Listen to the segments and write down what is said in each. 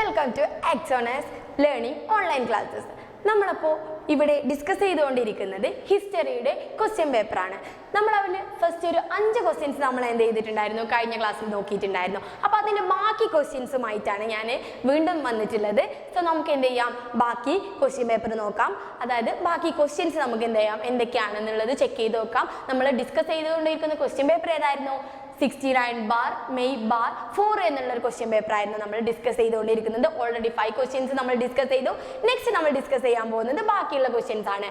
Welcome to എക്സോണസ് learning online classes. നമ്മളപ്പോൾ ഇവിടെ ഡിസ്കസ് ചെയ്തുകൊണ്ടിരിക്കുന്നത് ഹിസ്റ്ററിയുടെ ക്വസ്റ്റ്യൻ പേപ്പറാണ്. നമ്മളതിൽ ഫസ്റ്റ് ഒരു 5 ക്വസ്റ്റ്യൻസ് നമ്മൾ എന്ത് ചെയ്തിട്ടുണ്ടായിരുന്നു, കഴിഞ്ഞ ക്ലാസ്സിൽ നോക്കിയിട്ടുണ്ടായിരുന്നു. അപ്പോൾ അതിൻ്റെ ബാക്കി ക്വസ്റ്റ്യൻസുമായിട്ടാണ് ഞാൻ വീണ്ടും വന്നിട്ടുള്ളത്. സോ നമുക്ക് എന്ത് ചെയ്യാം, ബാക്കി ക്വസ്റ്റ്യൻ പേപ്പർ നോക്കാം. അതായത് ബാക്കി ക്വസ്റ്റ്യൻസ് നമുക്ക് എന്ത് ചെയ്യാം, എന്തൊക്കെയാണെന്നുള്ളത് ചെക്ക് ചെയ്ത് നോക്കാം. നമ്മൾ ഡിസ്കസ് ചെയ്തുകൊണ്ടിരിക്കുന്ന ക്വസ്റ്റ്യൻ പേപ്പർ ഏതായിരുന്നു? 69 ബാർ മെയ് ബാർ 4 എന്നുള്ളൊരു ക്വസ്റ്റ്യൻ പേപ്പർ ആയിരുന്നു നമ്മൾ ഡിസ്കസ് ചെയ്തുകൊണ്ടിരിക്കുന്നത്. ഓൾറെഡി 5 ക്വസ്റ്റ്യൻസ് നമ്മൾ ഡിസ്കസ് ചെയ്തു. നെക്സ്റ്റ് നമ്മൾ ഡിസ്കസ് ചെയ്യാൻ പോകുന്നത് ബാക്കിയുള്ള ക്വസ്റ്റ്യൻസ് ആണ്.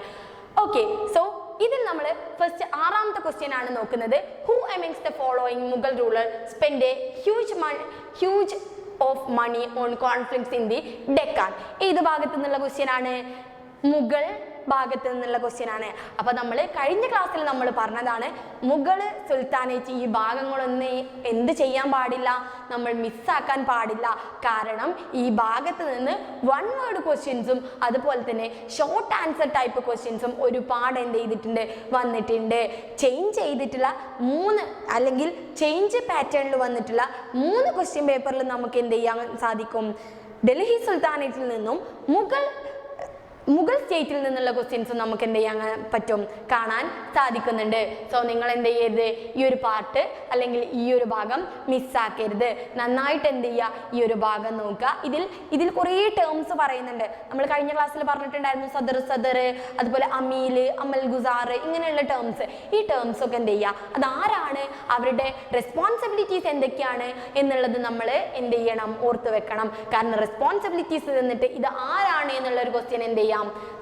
ഓക്കെ, സോ ഇതിൽ നമ്മൾ ഫസ്റ്റ് 6ാമത്തെ ക്വസ്റ്റ്യൻ ആണ് നോക്കുന്നത്. Who amongst the following Mughal ruler spend a huge of money on conflicts in the Deccan? ഏത് ഭാഗത്തു നിന്നുള്ള ക്വസ്റ്റ്യൻ ആണ്? മുഗൾ ഭാഗത്ത് നിന്നുള്ള ക്വസ്റ്റ്യൻ ആണ്. അപ്പൊ നമ്മൾ കഴിഞ്ഞ ക്ലാസ്സിൽ നമ്മൾ പറഞ്ഞതാണ്, മുഗൾ സുൽത്താനേറ്റ് ഈ ഭാഗങ്ങളൊന്നും എന്ത് ചെയ്യാൻ പാടില്ല, നമ്മൾ മിസ്സാക്കാൻ പാടില്ല. കാരണം ഈ ഭാഗത്ത് നിന്ന് 1 വേർഡ് ക്വസ്റ്റ്യൻസും അതുപോലെ തന്നെ ഷോർട്ട് ആൻസർ ടൈപ്പ് ക്വസ്റ്റ്യൻസും ഒരുപാട് എന്ത് ചെയ്തിട്ടുണ്ട്, വന്നിട്ടുണ്ട്. ചേഞ്ച് ചെയ്തിട്ടുള്ള 3 അല്ലെങ്കിൽ ചേഞ്ച് പാറ്റേണിൽ വന്നിട്ടുള്ള 3 ക്വസ്റ്റ്യൻ പേപ്പറിൽ നമുക്ക് എന്ത് ചെയ്യാൻ സാധിക്കും? ഡൽഹി സുൽത്താനേറ്റിൽ നിന്നും മുഗൾ സ്റ്റേറ്റിൽ നിന്നുള്ള ക്വസ്റ്റ്യൻസ് നമുക്ക് എന്ത് ചെയ്യാൻ പറ്റും, കാണാൻ സാധിക്കുന്നുണ്ട്. സോ നിങ്ങൾ എന്ത് ചെയ്യരുത്, ഈ ഒരു പാർട്ട് അല്ലെങ്കിൽ ഈ ഒരു ഭാഗം മിസ്സാക്കരുത്. നന്നായിട്ട് എന്ത് ചെയ്യുക, ഈ ഒരു ഭാഗം നോക്കുക. ഇതിൽ കുറേ ടേംസ് പറയുന്നുണ്ട്. നമ്മൾ കഴിഞ്ഞ ക്ലാസ്സിൽ പറഞ്ഞിട്ടുണ്ടായിരുന്നു, സദർ, അതുപോലെ അമീൽ, അമൽ ഗുസാർ, ഇങ്ങനെയുള്ള ടേംസ്. ഈ ടേംസ് ഒക്കെ എന്ത് ചെയ്യുക, അതാരാണ്, അവരുടെ റെസ്പോൺസിബിലിറ്റീസ് എന്തൊക്കെയാണ് എന്നുള്ളത് നമ്മൾ എന്ത് ചെയ്യണം, ഓർത്ത് വെക്കണം. കാരണം റെസ്പോൺസിബിലിറ്റീസ് തന്നിട്ട് ഇത് ആരാണ് എന്നുള്ളൊരു ക്വസ്റ്റ്യൻ എന്ത് ചെയ്യാം,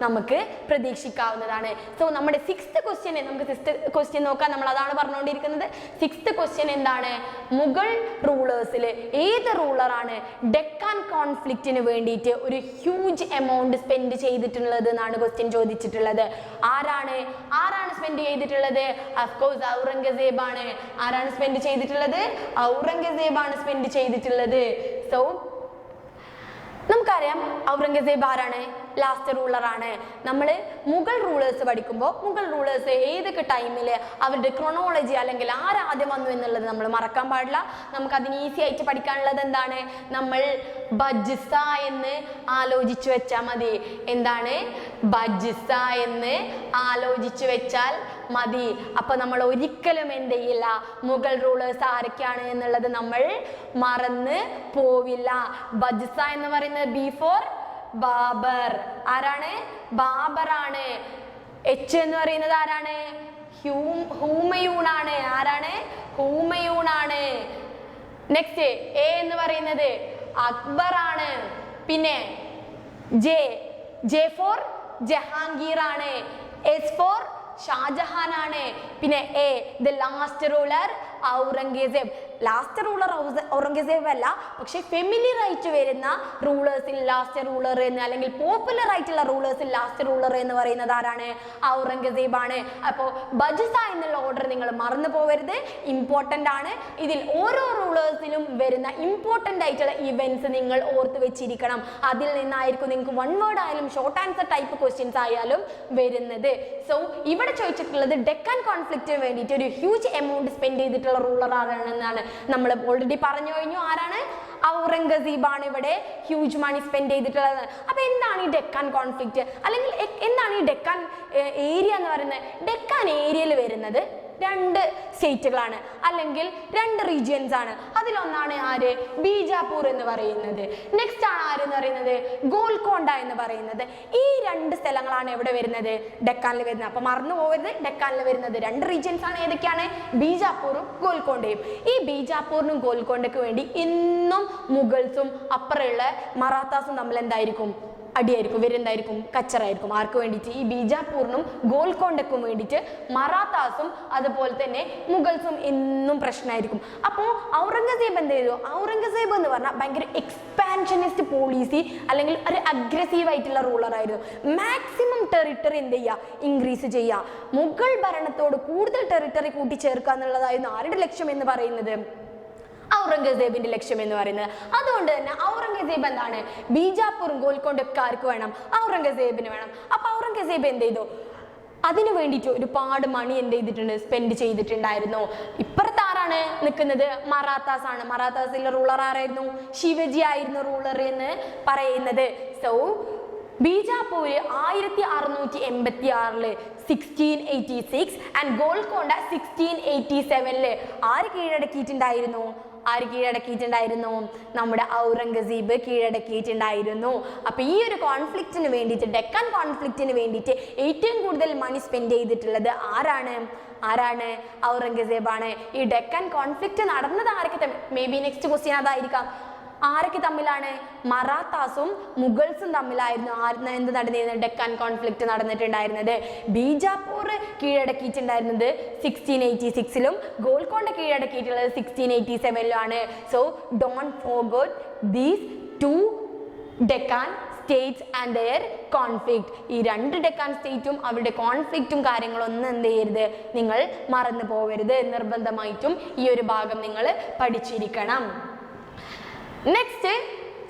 നമുക്ക് പ്രതീക്ഷിക്കാവുന്നതാണ്. സോ നമ്മുടെ 6th ക്വസ്റ്റ്യൻ, നമുക്ക് 6th ക്വസ്റ്റ്യൻ നോക്കാം. നമ്മൾ അതാണ് പറഞ്ഞുകൊണ്ടിരിക്കുന്നത്. 6th ക്വസ്റ്റ്യൻ എന്താണ്? മുഗൾ റൂളേഴ്സിൽ ഏത് റൂളറാണ് ഡെക്കാൻ കോൺഫ്ലിക്റ്റിന് വേണ്ടിയിട്ട് ഒരു ഹ്യൂജ് എമൗണ്ട് സ്പെൻഡ് ചെയ്തിട്ടുള്ളത് എന്നാണ് ക്വസ്റ്റ്യൻ ചോദിച്ചിട്ടുള്ളത്. ആരാണ് സ്പെൻഡ് ചെയ്തിട്ടുള്ളത്? അഫ്കോഴ്സ് ഔറംഗസേബ് ആണ്. ആരാണ് സ്പെൻഡ് ചെയ്തിട്ടുള്ളത്? ഔറംഗസേബ് ആണ് സ്പെൻഡ് ചെയ്തിട്ടുള്ളത്. സോ നമുക്കറിയാം ഔറംഗസേബ് ആരാണ്? ലാസ്റ്റ് റൂളറാണ്. നമ്മൾ മുഗൾ റൂളേഴ്സ് പഠിക്കുമ്പോൾ മുഗൾ റൂളേഴ്സ് ഏതൊക്കെ ടൈമിൽ അവരുടെ ക്രോണോളജി അല്ലെങ്കിൽ ആരാദ്യം വന്നു എന്നുള്ളത് നമ്മൾ മറക്കാൻ പാടില്ല. നമുക്ക് അതിന് ഈസി ആയിട്ട് പഠിക്കാനുള്ളത് എന്താണ്? നമ്മൾ ബജ്സ എന്ന് ആലോചിച്ചു വെച്ചാൽ മതി. എന്താണ് ബജ്സ എന്ന് ആലോചിച്ചു വെച്ചാൽ മതി. അപ്പൊ നമ്മൾ ഒരിക്കലും എന്ത് ചെയ്യില്ല, മുഗൾ റൂളേഴ്സ് ആരൊക്കെയാണ് എന്നുള്ളത് നമ്മൾ മറന്ന് പോവില്ല. ബജ്സ എന്ന് പറയുന്നത് ബിഫോർ ബാബർ. ആരാണ്? ബാബർ ആണ്. എച്ച് എന്ന് പറയുന്നത് ആരാണ്? ഹുമയൂൺ ആണ്. ആരാണ്? ഹുമയൂൺ ആണ്. നെക്സ്റ്റ് എ എന്ന് പറയുന്നത് അക്ബർ ആണ്. പിന്നെ ജെ ഫോർ ജഹാംഗീർ ആണ്. എസ് ഫോർ ഷാജഹാൻ ആണ്. പിന്നെ A the last ruler Aurangzeb. Last ruler Aurangzeb അല്ല, പക്ഷെ ഫെമിലിയർ ആയിട്ട് വരുന്ന റൂളേഴ്സിൽ ലാസ്റ്റ് റൂളർ എന്ന്, അല്ലെങ്കിൽ പോപ്പുലർ ആയിട്ടുള്ള റൂളേഴ്സിൽ ലാസ്റ്റ് റൂളർ എന്ന് പറയുന്നത് ആരാണ്? ഔറംഗസേബ് ആണ്. അപ്പോൾ ബജ്സ എന്നുള്ള ഓർഡർ നിങ്ങൾ മറന്നു പോകരുത്, ഇമ്പോർട്ടൻ്റ് ആണ്. ഇതിൽ ഓരോ റൂളേഴ്സിലും വരുന്ന ഇമ്പോർട്ടൻ്റ് ആയിട്ടുള്ള ഇവന്റ്സ് നിങ്ങൾ ഓർത്ത് വെച്ചിരിക്കണം. അതിൽ നിന്നായിരിക്കും നിങ്ങൾക്ക് 1 വേർഡ് ആയാലും ഷോർട്ട് ആൻസർ ടൈപ്പ് ക്വസ്റ്റ്യൻസ് ആയാലും വരുന്നത്. സോ ഇവിടെ ചോദിച്ചിട്ടുള്ളത് ഡെക്കാൻ കോൺഫ്ലിക്റ്റിന് വേണ്ടിയിട്ട് ഒരു ഹ്യൂജ് എമൗണ്ട് സ്പെൻഡ് ചെയ്തിട്ടുള്ള റൂളർ ആരാണെന്നാണ്. നമ്മൾ ഓൾറെഡി പറഞ്ഞു കഴിഞ്ഞു, ആരാണ്? ഔറംഗസീബ് ആണ് ഇവിടെ ഹ്യൂജ് മണി സ്പെൻഡ് ചെയ്തിട്ടുള്ളത്. അപ്പൊ എന്താണ് ഈ ഡെക്കാൻ കോൺഫ്ലിക്റ്റ്, അല്ലെങ്കിൽ എന്താണ് ഈ ഡെക്കാൻ ഏരിയ എന്ന് പറയുന്നത്? ഡെക്കാൻ ഏരിയയിൽ വരുന്നത് 2 സ്റ്റേറ്റുകളാണ്, അല്ലെങ്കിൽ 2 റീജിയൻസ് ആണ്. അതിലൊന്നാണ് ആര്? ബീജാപ്പൂർ എന്ന് പറയുന്നത്. നെക്സ്റ്റ് ആണ് ആരെന്ന് പറയുന്നത്? ഗോൽക്കൊണ്ട എന്ന് പറയുന്നത്. ഈ 2 സ്ഥലങ്ങളാണ് എവിടെ വരുന്നത്? ഡെക്കാനിൽ വരുന്നത്. അപ്പൊ മറന്നു പോകരുത്, ഡെക്കാനിൽ വരുന്നത് 2 റീജിയൻസ് ആണ്. ഏതൊക്കെയാണ്? ബീജാപ്പൂറും ഗോൽക്കൊണ്ടയും. ഈ ബീജാപ്പൂരിനും ഗോൽക്കൊണ്ടയ്ക്ക് വേണ്ടി ഇന്നും മുഗൾസും അപ്പുറമുള്ള മറാത്താസും തമ്മിൽ എന്തായിരിക്കും? അടിയായിരിക്കും, ഇവരെന്തായിരിക്കും? കച്ചറായിരിക്കും. ആർക്ക് വേണ്ടിയിട്ട്? ഈ ബീജാപ്പൂരിനും ഗോൽക്കൊണ്ടയ്ക്കും വേണ്ടിയിട്ട് മറാത്താസും അതുപോലെ തന്നെ മുഗൾസും എന്നും പ്രശ്നമായിരിക്കും. അപ്പോൾ ഔറംഗസേബ് എന്ത് ചെയ്തു? ഔറംഗസേബ് എന്ന് പറഞ്ഞാൽ ഭയങ്കര എക്സ്പാൻഷനിസ്റ്റ് പോളിസി അല്ലെങ്കിൽ ഒരു അഗ്രസീവ് ആയിട്ടുള്ള റൂളർ ആയിരുന്നു. മാക്സിമം ടെറിട്ടറി എന്ത് ചെയ്യുക? ഇൻക്രീസ് ചെയ്യുക. മുഗൾ ഭരണത്തോട് കൂടുതൽ ടെറിട്ടറി കൂട്ടിച്ചേർക്കുക എന്നുള്ളതായിരുന്നു ആരുടെ ലക്ഷ്യം എന്ന് പറയുന്നത്? ഔറംഗസേബിന്റെ ലക്ഷ്യം എന്ന് പറയുന്നത്. അതുകൊണ്ട് തന്നെ ഔറംഗസേബ് എന്താണ്? ബീജാപ്പൂറും ഗോൽക്കൊണ്ടൊക്കെ ആർക്ക് വേണം? ഔറംഗസേബിന് വേണം. അപ്പൊ ഔറംഗസേബ് എന്ത് ചെയ്തു? അതിനു വേണ്ടിയിട്ട് ഒരുപാട് മണി എന്ത് ചെയ്തിട്ടുണ്ട്? സ്പെൻഡ് ചെയ്തിട്ടുണ്ടായിരുന്നു. ഇപ്പുറത്ത് ആരാണ് നിൽക്കുന്നത്? മറാത്താസ് ആണ്. മറാത്താസിലെ റൂളർ ആരായിരുന്നു? ശിവജി ആയിരുന്നു റൂളർ എന്ന് പറയുന്നത്. സോ ബീജാപ്പൂര് 1686 1686 ആൻഡ് ഗോൾക്കൊണ്ട 1687 ആര് കീഴടക്കിയിട്ടുണ്ടായിരുന്നു? നമ്മുടെ ഔറംഗസീബ് കീഴടക്കിയിട്ടുണ്ടായിരുന്നു. അപ്പൊ ഈ ഒരു കോൺഫ്ലിക്റ്റിന് വേണ്ടിയിട്ട്, ഡെക്കാൻ കോൺഫ്ലിക്റ്റിന് വേണ്ടിയിട്ട് ഏറ്റവും കൂടുതൽ മണി സ്പെൻഡ് ചെയ്തിട്ടുള്ളത് ആരാണ്? ഔറംഗസേബാണ്. ഈ ഡെക്കാൻ കോൺഫ്ലിക്റ്റ് നടന്നത് ആരൊക്കെ? മേ ബി നെക്സ്റ്റ് ക്വസ്റ്റ്യൻ അതായിരിക്കാം. ആരൊക്കെ തമ്മിലാണ്? മറാത്താസും മുഗൾസും തമ്മിലായിരുന്നു എന്ത് നടന്നിരുന്നത്? ഡെക്കാൻ കോൺഫ്ലിക്റ്റ് നടന്നിട്ടുണ്ടായിരുന്നത്. ബീജാപ്പൂർ കീഴടക്കിയിട്ടുണ്ടായിരുന്നത് 1686 ഗോൾക്കൊണ്ട കീഴടക്കിയിട്ടുള്ളത് 1687 so don't forget these two Deccan states and their conflict. ഈ രണ്ട് ഡെക്കാൻ സ്റ്റേറ്റും അവരുടെ കോൺഫ്ലിക്റ്റും കാര്യങ്ങളൊന്നും എന്ത് ചെയ്യരുത്, നിങ്ങൾ മറന്നു പോകരുത്. നിർബന്ധമായിട്ടും ഈ ഒരു ഭാഗം നിങ്ങൾ പഠിച്ചിരിക്കണം. നെക്സ്റ്റ്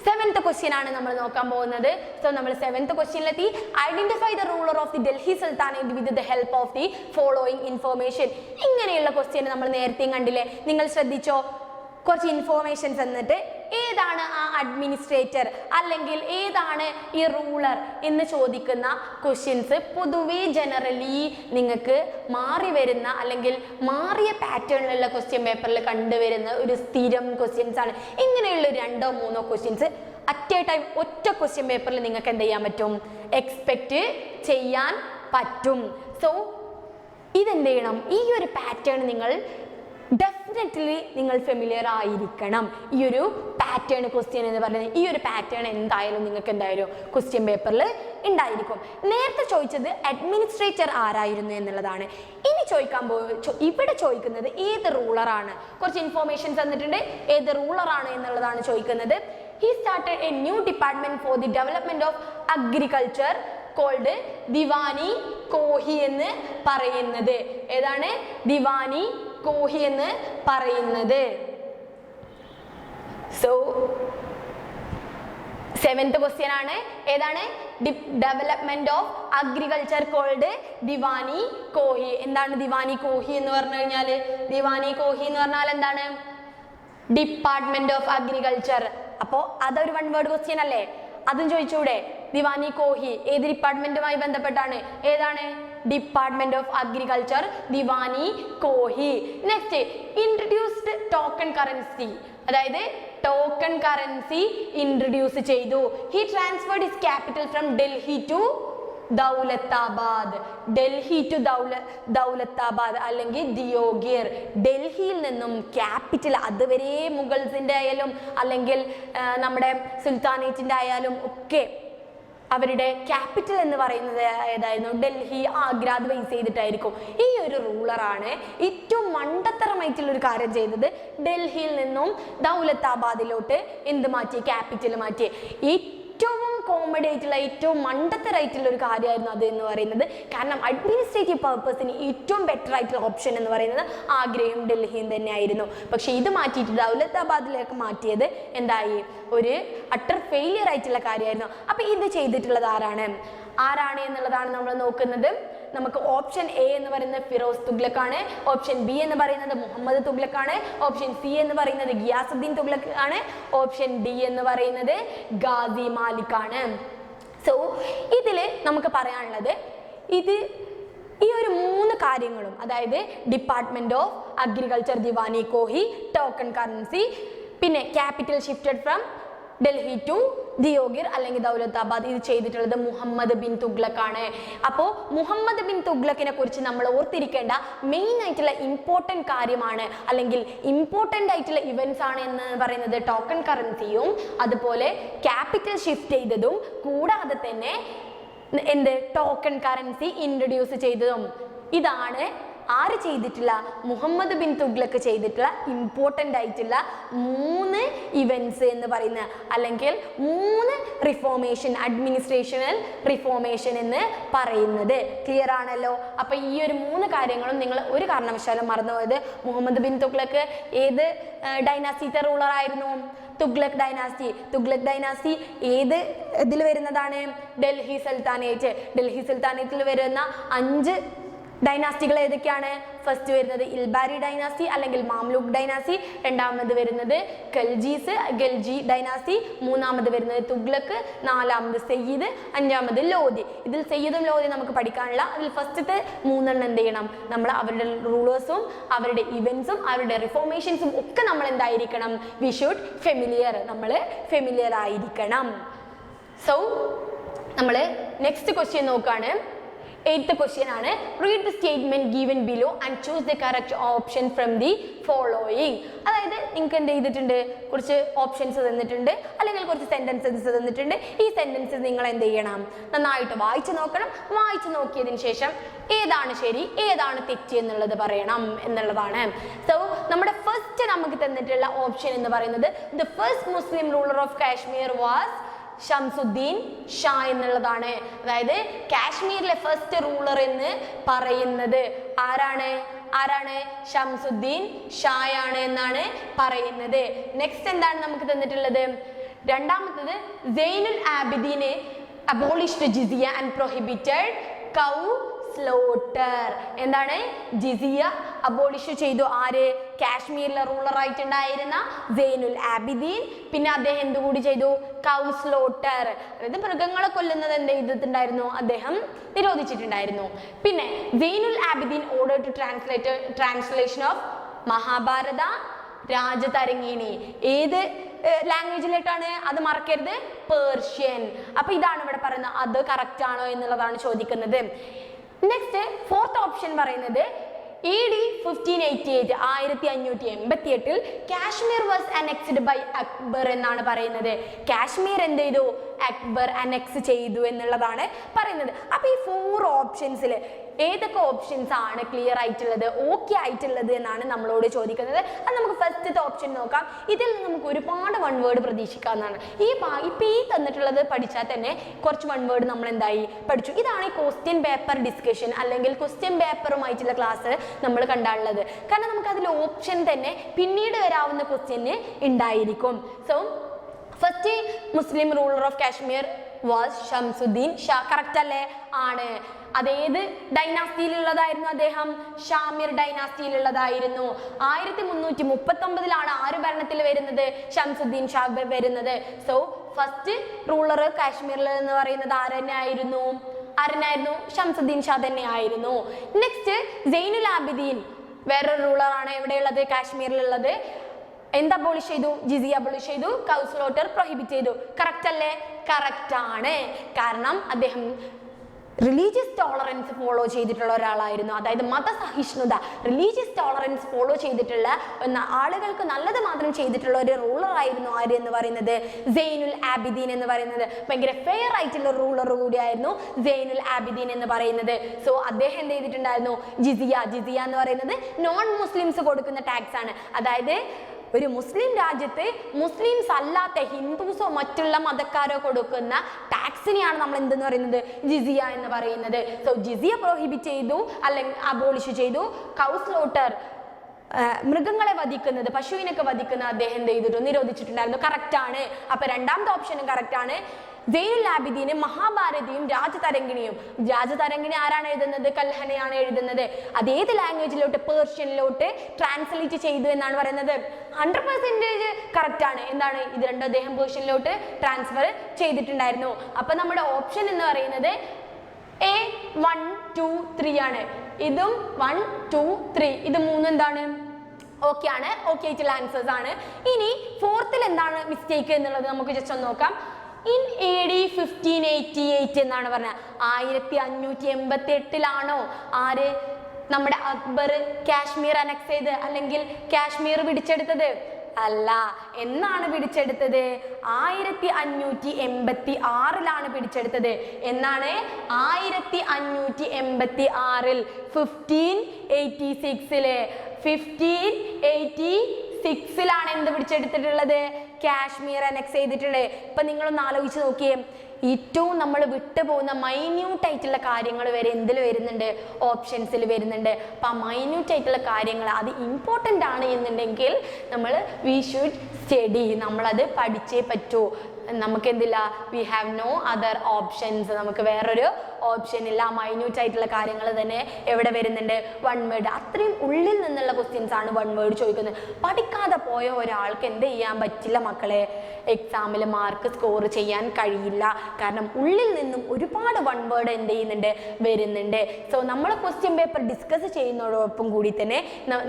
7th ക്വസ്റ്റ്യൻ ആണ് നമ്മൾ നോക്കാൻ പോകുന്നത്. സോ നമ്മൾ 7th ക്വസ്റ്റ്യനിലെത്തി. Identify the ruler of the Delhi Sultanate with the help of the following information. ഇങ്ങനെയുള്ള ക്വസ്റ്റ്യൻ നമ്മൾ നേരത്തെയും കണ്ടില്ലേ? നിങ്ങൾ ശ്രദ്ധിച്ചോ? കുറച്ച് ഇൻഫോർമേഷൻസ് എന്നിട്ട് ഏതാണ് ആ അഡ്മിനിസ്ട്രേറ്റർ അല്ലെങ്കിൽ ഏതാണ് ഈ റൂളർ എന്ന് ചോദിക്കുന്ന ക്വസ്റ്റ്യൻസ് പൊതുവേ ജനറലി നിങ്ങൾക്ക് മാറി വരുന്ന അല്ലെങ്കിൽ മാറിയ പാറ്റേണിലുള്ള ക്വസ്റ്റ്യൻ പേപ്പറിൽ കണ്ടുവരുന്ന ഒരു സ്ഥിരം ക്വസ്റ്റ്യൻസ് ആണ്. ഇങ്ങനെയുള്ള 2-3 ക്വസ്റ്റ്യൻസ് അറ്റ് എ ടൈം ഒറ്റ ക്വസ്റ്റ്യൻ പേപ്പറിൽ നിങ്ങൾക്ക് എന്ത് ചെയ്യാൻ പറ്റും? എക്സ്പെക്റ്റ് ചെയ്യാൻ പറ്റും. സോ ഇതെന്ത് ചെയ്യണം? ഈ ഒരു പാറ്റേൺ നിങ്ങൾ ഡെഫിനറ്റ്ലി നിങ്ങൾ ഫെമിലിയർ ആയിരിക്കണം. ഈ ഒരു പാറ്റേൺ ക്വസ്റ്റ്യൻ എന്ന് പറയുന്നത്, ഈ ഒരു പാറ്റേൺ എന്തായാലും നിങ്ങൾക്ക് എന്തായാലും ക്വസ്റ്റ്യൻ പേപ്പറിൽ ഉണ്ടായിരിക്കും. നേരത്തെ ചോദിച്ചത് അഡ്മിനിസ്ട്രേറ്റർ ആരായിരുന്നു എന്നുള്ളതാണ്. ഇനി ഇവിടെ ചോദിക്കുന്നത് ഏത് റൂളറാണ്. കുറച്ച് ഇൻഫോർമേഷൻസ് തന്നിട്ടുണ്ട്, ഏത് റൂളറാണ് എന്നുള്ളതാണ് ചോദിക്കുന്നത്. He started a new department for the development of agriculture called Deewani കോഹി എന്ന് പറയുന്നത്. ഏതാണ്? ദിവാനി കോഹി എന്ന് പറയുന്നത്. സോ 7th ക്വസ്റ്റ്യൻ ആണ്. ഏതാണ്? Development of agriculture called Diwani Kohi. എന്താണ് ദിവാനി കോഹി എന്ന് പറഞ്ഞു കഴിഞ്ഞാൽ? ദിവാനി കോഹി എന്ന് പറഞ്ഞാൽ എന്താണ്? Department of agriculture. അപ്പോ അതൊരു 1 വേർഡ് ക്വസ്റ്റ്യൻ അല്ലേ? അതും ചോദിച്ചൂടെ? ദിവാനി കോഹി ഏത് ഡിപ്പാർട്ട്മെന്റുമായി ബന്ധപ്പെട്ടാണ്? ഏതാണ്? Department of agriculture Diwani Kohi. Next, introduced token currency. അതായത് ടോക്കൺ കറൻസി ഇൻട്രൊഡ്യൂസ് ചെയ്തു. He transferred his capital from Delhi to Daulatabad. Delhi to Daulatabad അല്ലെങ്കിൽ ദിയോഗിർ. ഡൽഹിയിൽ നിന്നും ക്യാപിറ്റൽ, അതുവരെ മുഗൾസിന്റെ ആയാലും അല്ലെങ്കിൽ നമ്മുടെ സുൽത്താനേറ്റിന്റെ ആയാലും ഒക്കെ അവരുടെ ക്യാപിറ്റൽ എന്ന് പറയുന്നത് ഏതായിരുന്നു? ഡൽഹി, ആഗ്ര, അത് ബേസ് ചെയ്തിട്ടായിരിക്കും. ഈ ഒരു റൂളറാണ് ഏറ്റവും മണ്ടത്തരമായിട്ടുള്ള ഒരു കാര്യം ചെയ്തത്. ഡൽഹിയിൽ നിന്നും ദൗലത്താബാദിലോട്ട് എന്ത് മാറ്റി? ക്യാപിറ്റൽ മാറ്റി. ഏറ്റവും കോമഡി ആയിട്ടുള്ള, ഏറ്റവും മണ്ടത്തരായിട്ടുള്ള ഒരു കാര്യമായിരുന്നു അത് എന്ന് പറയുന്നത്. കാരണം അഡ്മിനിസ്ട്രേറ്റീവ് പർപ്പസിന് ഏറ്റവും ബെറ്റർ ആയിട്ടുള്ള ഓപ്ഷൻ എന്ന് പറയുന്നത് ആഗ്രയും ഡൽഹിയും തന്നെയായിരുന്നു. പക്ഷെ ഇത് മാറ്റിയിട്ട് ദൗലത്താബാദിലേക്ക് മാറ്റിയത് എന്തായി? ഒരു അട്ടർ ഫെയിലിയർ ആയിട്ടുള്ള കാര്യമായിരുന്നു. അപ്പൊ ഇത് ചെയ്തിട്ടുള്ളത് ആരാണ് എന്നുള്ളതാണ് നമ്മൾ നോക്കുന്നത്. നമുക്ക് ഓപ്ഷൻ എ എന്ന് പറയുന്നത് ഫിറോസ് തുഗ്ലക് ആണ്. ഓപ്ഷൻ ബി എന്ന് പറയുന്നത് മുഹമ്മദ് തുഗ്ലക് ആണ്. ഓപ്ഷൻ സി എന്ന് പറയുന്നത് ഗിയാസുദ്ദീൻ തുഗ്ലക് ആണ്. ഓപ്ഷൻ ഡി എന്ന് പറയുന്നത് ഗാസി മാലിക് ആണ്. സോ ഇതില് നമുക്ക് പറയാനുള്ളത് ഈ ഒരു 3 കാര്യങ്ങളും, അതായത് department of agriculture Diwani Kohi, token currency, പിന്നെ capital shifted from Delhi to Deogir അല്ലെങ്കിൽ ദൗലത്താബാദ്, ഇത് ചെയ്തിട്ടുള്ളത് മുഹമ്മദ് ബിൻ തുഗ്ലക് ആണ്. അപ്പോൾ മുഹമ്മദ് ബിൻ തുഗ്ലക്കിനെ കുറിച്ച് നമ്മൾ ഓർത്തിരിക്കേണ്ട മെയിൻ ആയിട്ടുള്ള ഇമ്പോർട്ടൻറ്റ് കാര്യമാണ് അല്ലെങ്കിൽ ഇമ്പോർട്ടൻ്റ് ആയിട്ടുള്ള ഇവൻറ്റ്സ് ആണ് എന്ന് പറയുന്നത് ടോക്കൺ കറൻസിയും അതുപോലെ ക്യാപിറ്റൽ ഷിഫ്റ്റ് ചെയ്തതും കൂടാതെ തന്നെ ടോക്കൺ കറൻസി ഇൻട്രൊഡ്യൂസ് ചെയ്തതും. ഇതാണ് ആര് ചെയ്തിട്ടുള്ള? മുഹമ്മദ് ബിൻ തുഗ്ലക് ചെയ്തിട്ടുള്ള ഇമ്പോർട്ടൻ്റ് ആയിട്ടുള്ള 3 ഇവൻറ്റ്സ് എന്ന് പറയുന്ന അല്ലെങ്കിൽ 3 റിഫോർമേഷൻ, അഡ്മിനിസ്ട്രേഷണൽ റിഫോർമേഷൻ എന്ന് പറയുന്നത്. ക്ലിയർ ആണല്ലോ? അപ്പൊ ഈ ഒരു 3 കാര്യങ്ങളും നിങ്ങൾ ഒരു കാരണവശാലും മറന്നുപോയത്. മുഹമ്മദ് ബിൻ തുഗ്ലക് ഏത് ഡൈനാസ്റ്റിത്തെ റൂളർ ആയിരുന്നു? തുഗ്ലക് ഡൈനാസ്റ്റി. തുഗ്ലക് ഡൈനാസ്റ്റി ഏത് ഇതിൽ വരുന്നതാണ്? ഡൽഹി സുൽത്താനേറ്റ്. ഡൽഹി സുൽത്താനേറ്റിൽ വരുന്ന 5 ഡൈനാസ്റ്റികൾ ഏതൊക്കെയാണ്? ഫസ്റ്റ് വരുന്നത് ഇൽബാരി ഡൈനാസ്റ്റി അല്ലെങ്കിൽ മാംലൂക്ക് ഡൈനാസ്റ്റി, രണ്ടാമത് വരുന്നത് ഗൽജി ഡൈനാസ്റ്റി, മൂന്നാമത് വരുന്നത് തുഗ്ലക്ക്, നാലാമത് സയ്യിദ്, അഞ്ചാമത് ലോധി. ഇതിൽ സയ്യിദും ലോധി നമുക്ക് പഠിക്കാനുള്ള. അതിൽ ഫസ്റ്റത്തെ മൂന്നെണ്ണം എന്ത് ചെയ്യണം? നമ്മൾ അവരുടെ റൂളേഴ്സും അവരുടെ ഇവന്റ്സും അവരുടെ റിഫോർമേഷൻസും ഒക്കെ നമ്മൾ എന്തായിരിക്കണം? വി ഷുഡ് ഫെമിലിയർ, നമ്മൾ ഫെമിലിയർ ആയിരിക്കണം. സോ നമ്മൾ നെക്സ്റ്റ് ക്വസ്റ്റ്യൻ നോക്കുകയാണ്. 8th question ആണ്. Read the statement given below and choose the correct option from the following. അതായത് നിങ്ങൾക്ക് എന്ത് ചെയ്തിട്ടുണ്ട്? കുറച്ച് ഓപ്ഷൻസ് തന്നിട്ടുണ്ട്, അല്ലെങ്കിൽ കുറച്ച് സെന്റൻസസ് തന്നിട്ടുണ്ട്. ഈ സെന്റൻസസ് നിങ്ങൾ എന്ത് ചെയ്യണം? നന്നായിട്ട് വായിച്ചു നോക്കണം. വായിച്ചു നോക്കിയതിന് ശേഷം ഏതാണ് ശരി ഏതാണ് തെറ്റ് എന്നുള്ളത് പറയണം എന്നുള്ളതാണ്. സോ നമ്മുടെ ഫസ്റ്റ് നമുക്ക് തന്നിട്ടുള്ള ഓപ്ഷൻ എന്ന് പറയുന്നത് the first Muslim ruler of Kashmir was Shamsuddin Shah എന്നുള്ളതാണ്. അതായത് കാശ്മീരിലെ ഫസ്റ്റ് റൂളർ എന്ന് പറയുന്നത് ആരാണ്? ഷംസുദ്ദീൻ ഷായാണ് എന്നാണ് പറയുന്നത്. നെക്സ്റ്റ് എന്താണ് നമുക്ക് തന്നിട്ടുള്ളത്? രണ്ടാമത്തത് Zainul ആബിദീന് abolished jizya and prohibited cow slaughter. എന്താണ്? ജിസിയ അബോളിഷ് ചെയ്തു. ആര്? കാശ്മീരിലെ റൂളർ ആയിട്ടുണ്ടായിരുന്ന സൈനുൽ ആബിദീൻ. പിന്നെ അദ്ദേഹം എന്തുകൂടി ചെയ്തു? കൗ സ്ലോട്ടർ, അതായത് മൃഗങ്ങളെ കൊല്ലുന്നത് എന്ത് ചെയ്തിട്ടുണ്ടായിരുന്നു? അദ്ദേഹം നിരോധിച്ചിട്ടുണ്ടായിരുന്നു. പിന്നെ Zainul Abidin order to translation of Mahabharata Rajatarangini. ഏത് ലാംഗ്വേജിലേക്കാണ്? അത് മറക്കരുത്, പേർഷ്യൻ. അപ്പൊ ഇതാണ് ഇവിടെ പറയുന്നത്. അത് കറക്റ്റ് ആണോ എന്നുള്ളതാണ് ചോദിക്കുന്നത്. നെക്സ്റ്റ് ഫോർത്ത് ഓപ്ഷൻ പറയുന്നത് AD 1588 1588 Kashmir was annexed by Akbar എന്നാണ് പറയുന്നത്. കാശ്മീർ എന്ത് ചെയ്തു? അക്ബർ അനെക്സ് ചെയ്തു എന്നുള്ളതാണ് പറയുന്നത്. അപ്പൊ ഈ 4 ഓപ്ഷൻസിൽ ഏതൊക്കെ ഓപ്ഷൻസ് ആണ് ക്ലിയർ ആയിട്ടുള്ളത്, ഓക്കെ ആയിട്ടുള്ളത് എന്നാണ് നമ്മളോട് ചോദിക്കുന്നത്. അത് നമുക്ക് ഫസ്റ്റത്തെ ഓപ്ഷൻ നോക്കാം. ഇതിൽ നമുക്ക് ഒരുപാട് വൺ വേർഡ് പ്രതീക്ഷിക്കാവുന്നതാണ്. ഇപ്പൊ ഈ തന്നിട്ടുള്ളത് പഠിച്ചാൽ തന്നെ കുറച്ച് വൺ വേർഡ് നമ്മൾ എന്തായി പഠിച്ചു. ഇതാണ് ഈ ക്വസ്റ്റ്യൻ പേപ്പർ ഡിസ്കഷൻ അല്ലെങ്കിൽ ക്വസ്റ്റ്യൻ പേപ്പറുമായിട്ടുള്ള ക്ലാസ് നമ്മൾ കണ്ടാണുള്ളത്. കാരണം നമുക്ക് അതിൽ ഓപ്ഷൻ തന്നെ പിന്നീട് വരാവുന്ന ക്വസ്റ്റ്യന് ഉണ്ടായിരിക്കും. So first Muslim ruler of Kashmir was Shamsuddin Shah. Correct അല്ലേ? ആണ്. അതേത് ഡൈനാസ്റ്റിയിലുള്ളതായിരുന്നു അദ്ദേഹം? ഷാമിർ ഡൈനാസ്റ്റിയിലുള്ളതായിരുന്നു. 1339 ആര് ഭരണത്തിൽ വരുന്നത്? ഷംസുദ്ദീൻ ഷാ വരുന്നത്. സോ ഫസ്റ്റ് റൂളർ കാശ്മീരിൽ എന്ന് പറയുന്നത് ആരെന്നായിരുന്നു? ഷംസുദ്ദീൻ ഷാ തന്നെ ആയിരുന്നു. നെക്സ്റ്റ് സൈനുൽ ആബിദീൻ വേറൊരു റൂളറാണ് എവിടെയുള്ളത്? കാശ്മീരിലുള്ളത്. എന്ത് അബോളിഷ് ചെയ്തു? ജിസിയ അബോളിഷ് ചെയ്തു. കൗ സ്ലോട്ടർ പ്രൊഹിബിറ്റ് ചെയ്തു. കറക്റ്റ് അല്ലേ? കറക്റ്റ് ആണ്. കാരണം അദ്ദേഹം റിലീജിയസ് ടോളറൻസ് ഫോളോ ചെയ്തിട്ടുള്ള ഒരാളായിരുന്നു. അതായത് മതസഹിഷ്ണുത, റിലീജിയസ് ടോളറൻസ് ഫോളോ ചെയ്തിട്ടുള്ള ആളുകൾക്ക് നല്ലത് മാത്രം ചെയ്തിട്ടുള്ള ഒരു റൂളർ ആയിരുന്നു ആര് എന്ന് പറയുന്നത്? സൈനുൽ ആബിദീൻ എന്ന് പറയുന്നത്. ഭയങ്കര ഫെയർ ആയിട്ടുള്ള റൂളർ കൂടിയായിരുന്നു സൈനുൽ ആബിദീൻ എന്ന് പറയുന്നത്. സോ അദ്ദേഹം എന്ത് ചെയ്തിട്ടുണ്ടായിരുന്നു? ജിസിയ എന്ന് പറയുന്നത് നോൺ മുസ്ലിംസ് കൊടുക്കുന്ന ടാക്സ് ആണ്. അതായത് ഒരു മുസ്ലിം രാജ്യത്ത് മുസ്ലിംസ് അല്ലാത്ത ഹിന്ദുസോ മറ്റുള്ള മതക്കാരോ കൊടുക്കുന്ന ടാക്സിനെയാണ് നമ്മൾ എന്തെന്ന് പറയുന്നത്? ജിസിയ എന്ന് പറയുന്നത്. സോ ജിസിയ പ്രോഹിബിറ്റ് ചെയ്തു അല്ലെങ്കിൽ അബോളിഷ് ചെയ്തു. കൗ സ്ലോട്ടർ മൃഗങ്ങളെ വധിക്കുന്നത്, പശുവിനൊക്കെ വധിക്കുന്നത് അദ്ദേഹം എന്ത് ചെയ്തിട്ടു? നിരോധിച്ചിട്ടുണ്ടായിരുന്നു. കറക്റ്റ് ആണ്. അപ്പൊ രണ്ടാമത്തെ ഓപ്ഷനും കറക്റ്റ് ആണ്. സൈനുൽ ആബിദീന് മഹാഭാരതിയും രാജതരംഗിണി ആരാണ് എഴുതുന്നത്? കൽഹനയാണ് എഴുതുന്നത്. അതേത് ലാംഗ്വേജിലോട്ട്? പേർഷ്യനിലോട്ട് ട്രാൻസ്ലേറ്റ് ചെയ്തു എന്നാണ് പറയുന്നത്. 100% കറക്റ്റ് ആണ്. എന്താണ്? ഇത് രണ്ടും അദ്ദേഹം പേർഷ്യനിലോട്ട് ട്രാൻസ്ഫർ ചെയ്തിട്ടുണ്ടായിരുന്നു. അപ്പൊ നമ്മുടെ ഓപ്ഷൻ എന്ന് പറയുന്നത് A 1 2 3 ആണ്. ഇതും 1 2 3 ഇത് മൂന്നും എന്താണ്? ഓക്കെ ആണ്. ഓക്കെ ആയിട്ടുള്ള ആൻസേഴ്സ് ആണ്. ഇനി ഫോർത്തിൽ എന്താണ് മിസ്റ്റേക്ക് എന്നുള്ളത് നമുക്ക് ജസ്റ്റ് ഒന്ന് നോക്കാം. ഇൻ AD 1588 എന്നാണ് പറഞ്ഞത്. 1588 ആര് നമ്മുടെ അക്ബർ കാശ്മീർ അനക്സ് ചെയ്ത് അല്ലെങ്കിൽ കാശ്മീർ പിടിച്ചെടുത്തത്? അല്ല. എന്നാണ് പിടിച്ചെടുത്തത്? 1586 പിടിച്ചെടുത്തത്. എന്നാണ്? 1586 1586 എന്ത് പിടിച്ചെടുത്തിട്ടുള്ളത്? കാശ്മീർ അനക്സ് ചെയ്തിട്ടുള്ളത്. ഇപ്പൊ നിങ്ങളൊന്ന് ആലോചിച്ച് നോക്കിയേ. ഏറ്റവും നമ്മൾ വിട്ടുപോകുന്ന മൈന്യൂട്ട് ആയിട്ടുള്ള കാര്യങ്ങൾ വരെ എന്തിൽ വരുന്നുണ്ട്? ഓപ്ഷൻസിൽ വരുന്നുണ്ട്. അപ്പം ആ മൈന്യൂട്ട് ആയിട്ടുള്ള കാര്യങ്ങൾ അത് ഇമ്പോർട്ടൻ്റ് ആണ് എന്നുണ്ടെങ്കിൽ നമ്മൾ വി ഷുഡ് സ്റ്റഡി, നമ്മളത് പഠിച്ചേ പറ്റൂ. നമുക്ക് എന്തില്ല, we have no other options, നമുക്ക് വേറൊരു ഓപ്ഷൻ ഇല്ല. മൈന്യൂട്ട് ആയിട്ടുള്ള കാര്യങ്ങൾ തന്നെ എവിടെ വരുന്നുണ്ട്, വൺ വേർഡ്. അത്രയും ഉള്ളിൽ നിന്നുള്ള ക്വസ്റ്റ്യൻസ് ആണ് വൺ വേർഡ് ചോദിക്കുന്നത്. പഠിക്കാതെ പോയ ഒരാൾക്ക് എന്ത് ചെയ്യാൻ പറ്റില്ല മക്കളെ, എക്സാമിൽ മാർക്ക് സ്കോർ ചെയ്യാൻ കഴിയില്ല. കാരണം ഉള്ളിൽ നിന്നും ഒരുപാട് വൺ വേർഡ് എന്ത് ചെയ്യുന്നുണ്ട്, വരുന്നുണ്ട്. സോ നമ്മൾ ക്വസ്റ്റ്യൻ പേപ്പർ ഡിസ്കസ് ചെയ്യുന്നതോടൊപ്പം കൂടി തന്നെ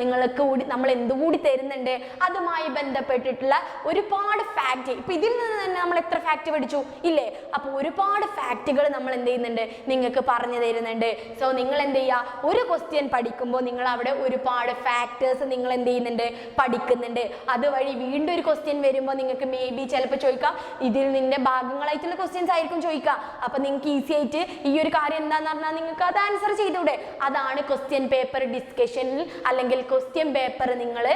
നിങ്ങൾക്ക് കൂടി നമ്മൾ എന്തുകൂടി തരുന്നുണ്ട്, അതുമായി ബന്ധപ്പെട്ടിട്ടുള്ള ഒരുപാട് ഫാക്റ്റ്. ഇപ്പൊ ഇതിൽ നിന്ന് തന്നെ നമ്മൾ എത്ര ഫാക്റ്റ് പഠിച്ചു ഇല്ലേ? അപ്പോൾ ഒരുപാട് ഫാക്റ്റുകൾ നമ്മൾ എന്ത് ചെയ്യുന്നുണ്ട്, നിങ്ങൾക്ക് പറഞ്ഞു തരുന്നുണ്ട്. സോ നിങ്ങൾ എന്ത് ചെയ്യുക, ഒരു ക്വസ്റ്റ്യൻ പഠിക്കുമ്പോൾ നിങ്ങൾ അവിടെ ഒരുപാട് ഫാക്ടേഴ്സ് നിങ്ങൾ എന്ത് ചെയ്യുന്നുണ്ട്, പഠിക്കുന്നുണ്ട്. അതുവഴി വീണ്ടും ഒരു ക്വസ്റ്റ്യൻ വരുമ്പോൾ നിങ്ങൾക്ക് മേ ബി ചിലപ്പോൾ ചോദിക്കാം, ഇതിൽ നിന്റെ ഭാഗങ്ങളായിട്ടുള്ള ക്വസ്റ്റ്യൻസ് ആയിരിക്കും ചോദിക്കുക. അപ്പൊ നിങ്ങൾക്ക് ഈസി ആയിട്ട് ഈ ഒരു കാര്യം എന്താന്ന് പറഞ്ഞാൽ നിങ്ങൾക്ക് അത് ആൻസർ ചെയ്തൂടെ. അതാണ് ക്വസ്റ്റ്യൻ പേപ്പർ ഡിസ്കഷനിൽ അല്ലെങ്കിൽ ക്വസ്റ്റ്യൻ പേപ്പർ നിങ്ങൾ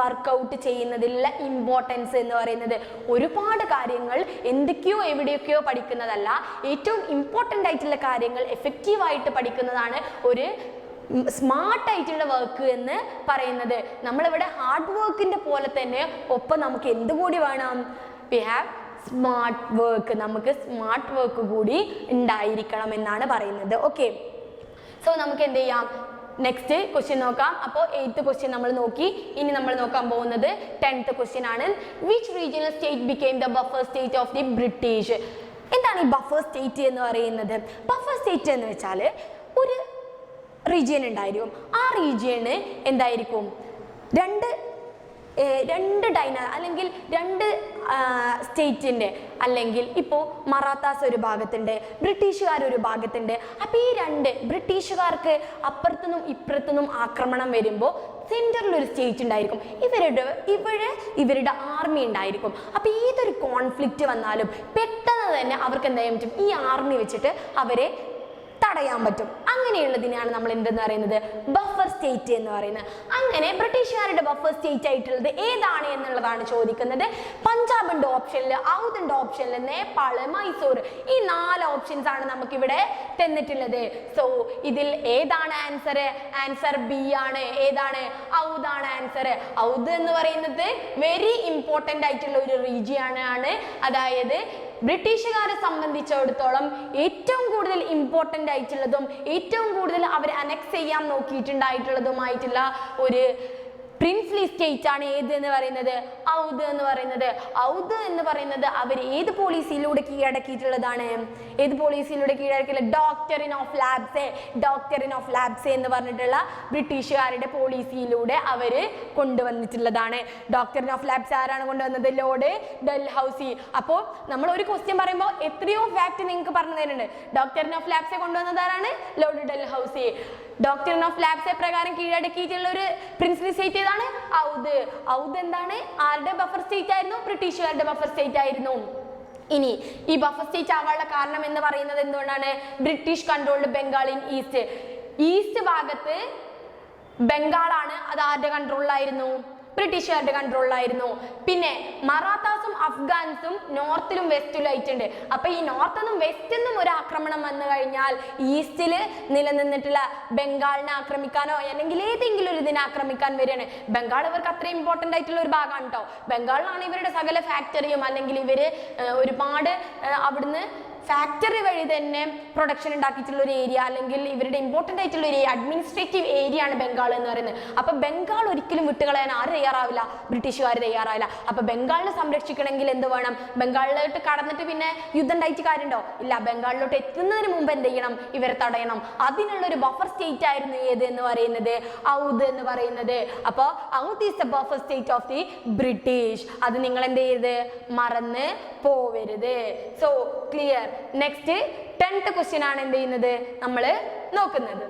വർക്ക്ഔട്ട് ചെയ്യുന്നതിലുള്ള ഇമ്പോർട്ടൻസ് എന്ന് പറയുന്നത്. ഒരുപാട് കാര്യങ്ങൾ എന്തൊക്കെയോ എവിടെയൊക്കെയോ പഠിക്കുന്നതല്ല, ഏറ്റവും ഇമ്പോർട്ടൻ്റ് ആയിട്ടുള്ള കാര്യങ്ങൾ എഫക്റ്റീവായിട്ട് പഠിക്കുന്നതാണ് ഒരു സ്മാർട്ട് ആയിട്ടുള്ള വർക്ക് എന്ന് പറയുന്നത്. നമ്മളിവിടെ ഹാർഡ് വർക്കിന്റെ പോലെ തന്നെ ഒപ്പം നമുക്ക് എന്തുകൂടി വേണം, വി ഹാവ് സ്മാർട്ട് വർക്ക്. നമുക്ക് സ്മാർട്ട് വർക്ക് കൂടി ഉണ്ടായിരിക്കണം എന്നാണ് പറയുന്നത്. ഓക്കെ, സോ നമുക്ക് എന്ത് ചെയ്യാം, നെക്സ്റ്റ് ക്വസ്റ്റ്യൻ നോക്കാം. അപ്പോൾ 8th ക്വസ്റ്റ്യൻ നമ്മൾ നോക്കി. ഇനി നമ്മൾ നോക്കാൻ പോകുന്നത് 10th ക്വസ്റ്റ്യൻ ആണ്. Which regional state became the buffer state of the British? എന്താണ് ഈ ബഫർ സ്റ്റേറ്റ് എന്ന് പറയുന്നത്? ബഫർ സ്റ്റേറ്റ് എന്ന് വെച്ചാൽ ഒരു റീജിയൻ ഉണ്ടായിരിക്കും. ആ റീജിയന് എന്തായിരിക്കും, രണ്ട് അല്ലെങ്കിൽ രണ്ട് സ്റ്റേറ്റിൻ്റെ, അല്ലെങ്കിൽ ഇപ്പോൾ മറാത്താസ് ഒരു ഭാഗത്തുണ്ട്, ബ്രിട്ടീഷുകാർ ഒരു ഭാഗത്തുണ്ട്. അപ്പോൾ ഈ രണ്ട് ബ്രിട്ടീഷുകാർക്ക് അപ്പുറത്തുനിന്നും ഇപ്പുറത്തുനിന്നും ആക്രമണം വരുമ്പോൾ സെൻറ്ററിൽ ഒരു സ്റ്റേറ്റ് ഉണ്ടായിരിക്കും. ഇവരുടെ ആർമി ഉണ്ടായിരിക്കും. അപ്പോൾ ഏതൊരു കോൺഫ്ലിക്റ്റ് വന്നാലും പെട്ടെന്ന് തന്നെ അവർക്ക് എന്തായാലും പറ്റും, ഈ ആർമി വെച്ചിട്ട് അവരെ തടയാൻ പറ്റും. അങ്ങനെയുള്ളതിനാണ് നമ്മൾ എന്തെന്ന് പറയുന്നത്, ബഫർ സ്റ്റേറ്റ് എന്ന് പറയുന്നത്. അങ്ങനെ ബ്രിട്ടീഷുകാരുടെ ബഫർ സ്റ്റേറ്റ് ആയിട്ടുള്ളത് ഏതാണ് എന്നുള്ളതാണ് ചോദിക്കുന്നത്. പഞ്ചാബ് ഉണ്ട് ഓപ്ഷനിൽ, ഔദ് ഉണ്ട് ഓപ്ഷനിൽ, നേപ്പാൾ, മൈസൂർ, ഈ 4 ഓപ്ഷൻസ് ആണ് നമുക്കിവിടെ തന്നിട്ടുള്ളത്. സോ ഇതിൽ ഏതാണ് ആൻസർ? ആൻസർ ബി ആണ്. ഏതാണ്? ഔദ് ആണ് ആൻസർ. ഔദ് എന്ന് പറയുന്നത് വെരി ഇമ്പോർട്ടൻ്റ് ആയിട്ടുള്ള ഒരു റീജിയൻ ആണ്. അതായത് ബ്രിട്ടീഷുകാരെ സംബന്ധിച്ചിടത്തോളം ഏറ്റവും കൂടുതൽ ഇമ്പോർട്ടൻ്റ് ആയിട്ടുള്ളതും ഏറ്റവും കൂടുതൽ അവർ അനക്സ് ചെയ്യാൻ നോക്കിയിട്ടുണ്ടായിട്ടുള്ളതുമായിട്ടുള്ള ഒരു പ്രിൻസ്ലി സ്റ്റേറ്റ് ആണ് ഏത് എന്ന് പറയുന്നത്, ഔദ് എന്ന് പറയുന്നത്. ഔദ് എന്ന് പറയുന്നത് അവർ ഏത് പോളിസിയിലൂടെ കീഴടക്കിയിട്ടുള്ളതാണ്? ഏത് പോളിസിയിലൂടെ കീഴടക്കിയില്ല? ഡോക്ടറിൻ ഓഫ് ലാബ്സെ എന്ന് പറഞ്ഞിട്ടുള്ള ബ്രിട്ടീഷുകാരുടെ പോളിസിയിലൂടെ അവർ കൊണ്ടുവന്നിട്ടുള്ളതാണ്. ഡോക്ടറിൻ ഓഫ് ലാബ്സ് ആരാണ് കൊണ്ടുവന്നത്? Lord Dalhousie. അപ്പോൾ നമ്മൾ ഒരു ക്വസ്റ്റ്യൻ പറയുമ്പോൾ എത്രയോ ഫാക്ട് നിങ്ങൾക്ക് പറഞ്ഞു തരുന്നുണ്ട്. ഡോക്ടറിൻ ഓഫ് ലാബ്സെ കൊണ്ടുവന്നത് ആരാണ്? Lord Dalhousie. ഡോക്ടറിൻ ഓഫ് ലാബ്സെ പ്രകാരം കീഴടക്കിയിട്ടുള്ള ഒരു പ്രിൻസ്ലി സ്റ്റേറ്റ് ഏതാണ്? ഔദ്. ഔദ് എന്താണ്? ആരുടെ ബഫർ സ്റ്റേറ്റ് ആയിരുന്നു? ബ്രിട്ടീഷുകാരുടെ ബഫർ സ്റ്റേറ്റ് ആയിരുന്നു. ഇനി ഈ ബഫർ സ്റ്റേറ്റ് ആവാനുള്ള കാരണം എന്ന് പറയുന്നത് എന്തുകൊണ്ടാണ്? British controlled Bengal in east ഭാഗത്ത് ബംഗാളാണ്. അത് ആരുടെ കൺട്രോളിലായിരുന്നു? ബ്രിട്ടീഷുകാരുടെ കൺട്രോളിലായിരുന്നു. പിന്നെ മറാത്താസും അഫ്ഗാൻസും നോർത്തിലും വെസ്റ്റിലും ആയിട്ടുണ്ട്. അപ്പൊ ഈ നോർത്തിനും വെസ്റ്റിന്നും ഒരു ആക്രമണം വന്നു കഴിഞ്ഞാൽ ഈസ്റ്റിൽ നിലനിന്നിട്ടുള്ള ബംഗാളിനെ ആക്രമിക്കാനോ അല്ലെങ്കിൽ ഏതെങ്കിലും ഒരു ഇതിനെ ആക്രമിക്കാൻ വരികയാണ്. ബംഗാൾ ഇവർക്ക് അത്രയും ഇമ്പോർട്ടൻ്റ് ആയിട്ടുള്ള ഒരു ഭാഗമാണ് കേട്ടോ. ബംഗാളിലാണ് ഇവരുടെ സകല ഫാക്ടറിയും അല്ലെങ്കിൽ ഇവര് ഒരുപാട് അവിടുന്ന് ഫാക്ടറി വഴി തന്നെ പ്രൊഡക്ഷൻ ഉണ്ടാക്കിയിട്ടുള്ള ഒരു ഏരിയ, അല്ലെങ്കിൽ ഇവരുടെ ഇമ്പോർട്ടൻ്റ് ആയിട്ടുള്ള ഒരു അഡ്മിനിസ്ട്രേറ്റീവ് ഏരിയ ആണ് ബംഗാൾ എന്ന് പറയുന്നത്. അപ്പൊ ബംഗാൾ ഒരിക്കലും വിട്ടുകളയാൻ ആര് തയ്യാറാവില്ല? ബ്രിട്ടീഷുകാർ തയ്യാറാവില്ല. അപ്പൊ ബംഗാളിനെ സംരക്ഷിക്കണമെങ്കിൽ എന്ത് വേണം? ബംഗാളിലോട്ട് കടന്നിട്ട് പിന്നെ യുദ്ധം ഉണ്ടായിട്ട് കാര്യമുണ്ടോ? ഇല്ല. ബംഗാളിലോട്ട് എത്തുന്നതിന് മുമ്പ് എന്ത് ചെയ്യണം? ഇവരെ തടയണം. അതിനുള്ള ഒരു ബഫർ സ്റ്റേറ്റ് ആയിരുന്നു ഏത് എന്ന് പറയുന്നത്? ഔദ് എന്ന് പറയുന്നത്. അപ്പോൾ Awadh is the buffer state of the British. അത് നിങ്ങൾ എന്ത് ചെയ്യരുത്, മറന്ന് പോവരുത്. So clear. Next 10th question ആണ് എന്ത് ചെയ്യുന്നത് നമ്മൾ നോക്കുന്നത്.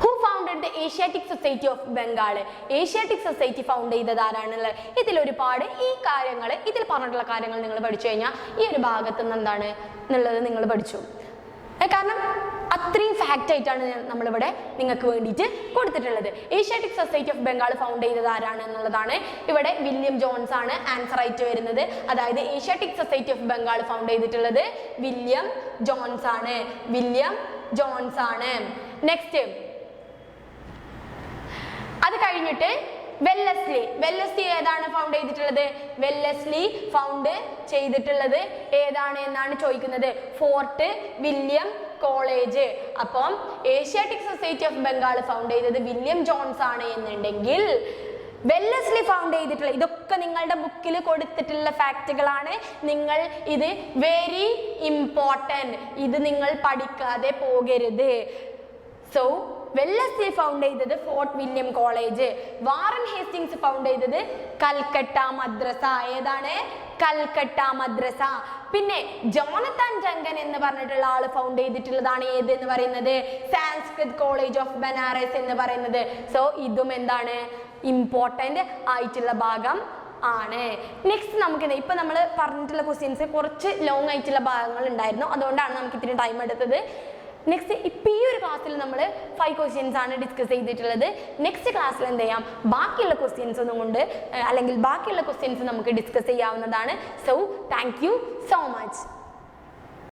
Who founded the Asiatic Society of Bengal? Asiatic society found ചെയ്തത് ആരാണുള്ളത്? ഇതിൽ ഒരുപാട് ഈ കാര്യങ്ങൾ, ഇതിൽ പറഞ്ഞിട്ടുള്ള കാര്യങ്ങൾ നിങ്ങൾ പഠിച്ചു കഴിഞ്ഞാൽ ഈ ഒരു ഭാഗത്ത് നിന്ന് എന്താണ് എന്നുള്ളത് നിങ്ങൾ പഠിച്ചു. കാരണം അത്രയും ഫാക്റ്റ് ആയിട്ടാണ് നമ്മളിവിടെ നിങ്ങൾക്ക് വേണ്ടിയിട്ട് കൊടുത്തിട്ടുള്ളത്. Asiatic society of Bengal found ചെയ്തത് ആരാണ് എന്നുള്ളതാണ്. ഇവിടെ വില്യം ജോൺസ് ആണ് ആൻസർ ആയിട്ട് വരുന്നത്. അതായത് Asiatic society of Bengal found ചെയ്തിട്ടുള്ളത് വില്യം ജോൺസ് ആണ്. നെക്സ്റ്റ് അത് കഴിഞ്ഞിട്ട് വെല്ലസ്ലി ഏതാണ് ഫൗണ്ട് ചെയ്തിട്ടുള്ളത്? വെല്ലസ്ലി ഫൗണ്ട് ചെയ്തിട്ടുള്ളത് ഏതാണ് എന്നാണ് ചോദിക്കുന്നത്. Fort William college. അപ്പം Asiatic society of Bengal found ചെയ്തത് വില്യം ജോൺസ് ആണ് എന്നുണ്ടെങ്കിൽ വെല്ലസ്ലി ഫൗണ്ട് ചെയ്തിട്ടുള്ള, ഇതൊക്കെ നിങ്ങളുടെ ബുക്കിൽ കൊടുത്തിട്ടുള്ള ഫാക്റ്റുകളാണ്. നിങ്ങൾ ഇത് വെരി ഇമ്പോർട്ടൻറ്റ്, ഇത് നിങ്ങൾ പഠിക്കാതെ പോകരുത്. സോ വെല്ലസ്ലി ഫൗണ്ട് ചെയ്തത് fort William college. Warren Hastings found ചെയ്തത് കൽക്കട്ട മദ്രസ. ഏതാണ്? കൽക്കട്ട മദ്രസ. പിന്നെ ജോണത്തൻ ജങ്കൻ എന്ന് പറഞ്ഞിട്ടുള്ള ആള് ഫൗണ്ട് ചെയ്തിട്ടുള്ളതാണ് ഏത് എന്ന് പറയുന്നത്? സാൻസ്ക്രിത് കോളേജ് ഓഫ് ബനാറസ് എന്ന് പറയുന്നത്. സോ ഇതും എന്താണ്? ഇമ്പോർട്ടൻ്റ് ആയിട്ടുള്ള ഭാഗം ആണ്. നെക്സ്റ്റ് നമുക്ക് ഇപ്പൊ നമ്മൾ പറഞ്ഞിട്ടുള്ള ക്വസ്റ്റ്യൻസ് കുറച്ച് ലോങ് ആയിട്ടുള്ള ഭാഗങ്ങൾ ഉണ്ടായിരുന്നു, അതുകൊണ്ടാണ് നമുക്ക് ഇത്തിരി ടൈം എടുത്തത്. നെക്സ്റ്റ് ഇപ്പം ഈ ഒരു ക്ലാസ്സിൽ നമ്മൾ 5 ക്വസ്റ്റ്യൻസ് ആണ് ഡിസ്കസ് ചെയ്തിട്ടുള്ളത്. നെക്സ്റ്റ് ക്ലാസ്സിൽ എന്ത് ചെയ്യാം, ബാക്കിയുള്ള ക്വസ്റ്റ്യൻസ് ഒന്നും കൊണ്ട് അല്ലെങ്കിൽ ബാക്കിയുള്ള ക്വസ്റ്റ്യൻസ് നമുക്ക് ഡിസ്കസ് ചെയ്യാവുന്നതാണ്. So thank you so much.